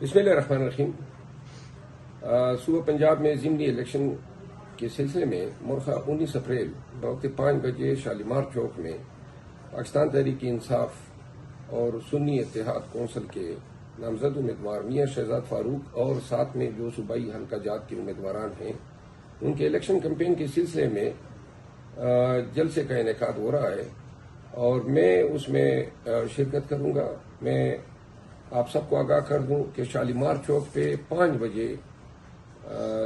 بسم اللہ الرحمن الرحیم۔ صوبہ پنجاب میں ضمنی الیکشن کے سلسلے میں مرخہ 19 اپریل بوقت 5 بجے شالیمار چوک میں پاکستان تحریک انصاف اور سنی اتحاد کونسل کے نامزد امیدوار میاں شہزاد فاروق اور ساتھ میں جو صوبائی حلقہ جات کے امیدواران ہیں ان کے الیکشن کمپین کے سلسلے میں جلسے کا انعقاد ہو رہا ہے اور میں اس میں شرکت کروں گا۔ میں آپ سب کو آگاہ کر دوں کہ شالیمار چوک پہ 5 بجے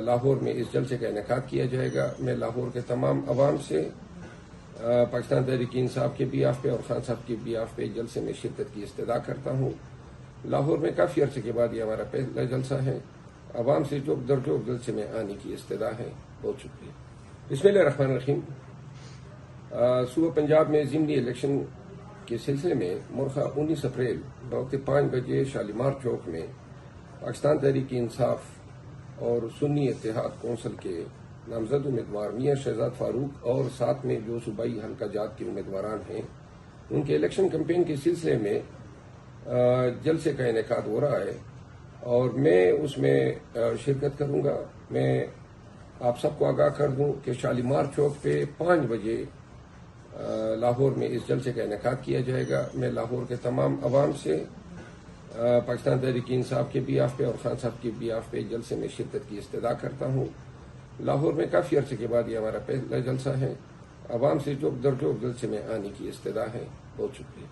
لاہور میں اس جلسے کا انعقاد کیا جائے گا۔ میں لاہور کے تمام عوام سے پاکستان تحریک انصاف کے بیاف پہ اور خان صاحب کے بیاف پہ جلسے میں شرکت کی استدعا کرتا ہوں۔ لاہور میں کافی عرصے کے بعد یہ ہمارا پہلا جلسہ ہے۔ عوام سے جو درجو جلسے میں آنے کی استدعا ہے۔ بہت شکریہ۔ بسم اللہ الرحمن الرحیم۔ صوبہ پنجاب میں ضمنی الیکشن کے سلسلے میں مرخہ 19 اپریل بوقت 5 بجے شالیمار چوک میں پاکستان تحریک انصاف اور سنی اتحاد کونسل کے نامزد امیدوار میاں شہزاد فاروق اور ساتھ میں جو صوبائی حلقہ جات کے امیدواران ہیں ان کے الیکشن کمپین کے سلسلے میں جلسے کا انعقاد ہو رہا ہے اور میں اس میں شرکت کروں گا۔ میں آپ سب کو آگاہ کر دوں کہ شالیمار چوک پہ 5 بجے لاہور میں اس جلسے کا انعقاد کیا جائے گا۔ میں لاہور کے تمام عوام سے پاکستان تحریک انصاف کے بیاف پہ اور خان صاحب کے بیاف پہ جلسے میں شرکت کی استدعا کرتا ہوں۔ لاہور میں کافی عرصے کے بعد یہ ہمارا پہلا جلسہ ہے۔ عوام سے جو درجو جلسے میں آنے کی استدعا ہے۔ بہت شکریہ۔